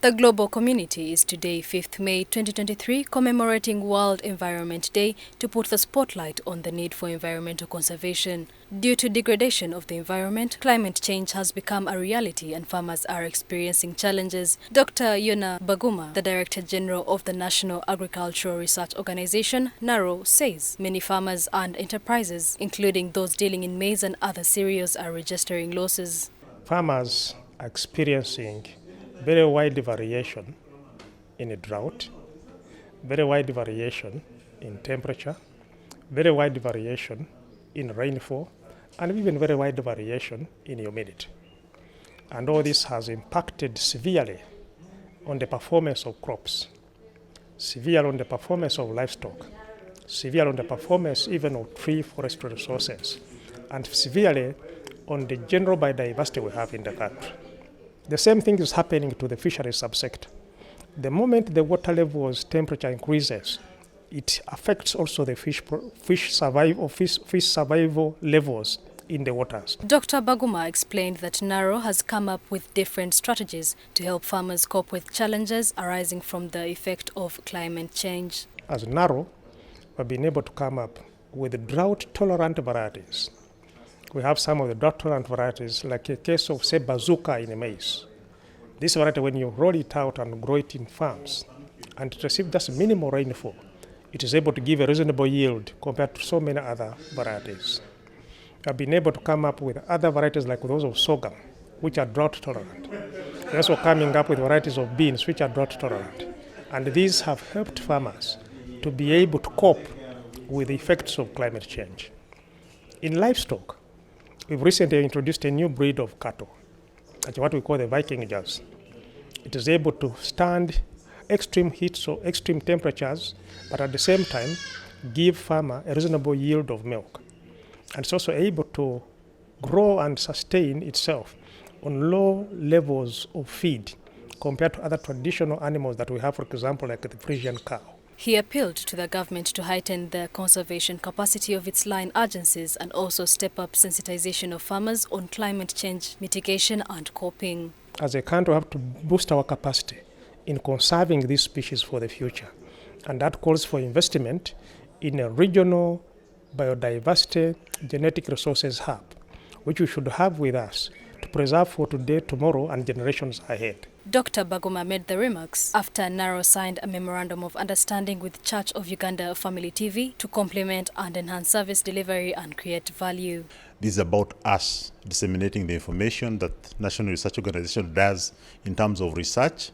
The global community is today, 5th May 2023, commemorating World Environment Day to put the spotlight on the need for environmental conservation. Due to degradation of the environment, climate change has become a reality and farmers are experiencing challenges. Dr. Yona Baguma, the Director General of the National Agricultural Research Organization, NARO, says many farmers and enterprises, including those dealing in maize and other cereals, are registering losses. Farmers are experiencing very wide variation in a drought, very wide variation in temperature, very wide variation in rainfall, and even very wide variation in humidity. And all this has impacted severely on the performance of crops, severe on the performance of livestock, severe on the performance even of tree forestry resources, and severely on the general biodiversity we have in the country. The same thing is happening to the fisheries subsector. The moment the water levels temperature increases, it affects also the fish survival levels in the waters. Dr. Baguma explained that NARO has come up with different strategies to help farmers cope with challenges arising from the effect of climate change. As NARO, we've been able to come up with drought-tolerant varieties. We have some of the drought-tolerant varieties, like a case of, say, bazooka in maize. This variety, when you roll it out and grow it in farms, and it receives just minimal rainfall, it is able to give a reasonable yield compared to so many other varieties. We have been able to come up with other varieties like those of sorghum, which are drought-tolerant. We're also coming up with varieties of beans, which are drought-tolerant. And these have helped farmers to be able to cope with the effects of climate change. In livestock, we've recently introduced a new breed of cattle, what we call the Viking Jazz. It is able to stand extreme heat, so extreme temperatures, but at the same time give farmer a reasonable yield of milk. And it's also able to grow and sustain itself on low levels of feed compared to other traditional animals that we have, for example, like the Frisian cow. He appealed to the government to heighten the conservation capacity of its line agencies and also step up sensitization of farmers on climate change mitigation and coping. As a country, we have to boost our capacity in conserving these species for the future. And that calls for investment in a regional biodiversity genetic resources hub, which we should have with us to preserve for today, tomorrow, and generations ahead. Dr. Baguma made the remarks after NARO signed a Memorandum of Understanding with Church of COU Family TV to complement and enhance service delivery and create value. This is about us disseminating the information that National Research Organization does in terms of research.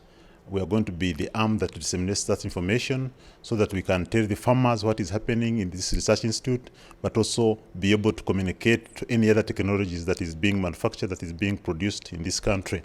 We are going to be the arm that disseminates that information so that we can tell the farmers what is happening in this research institute, but also be able to communicate to any other technologies that is being manufactured, that is being produced in this country.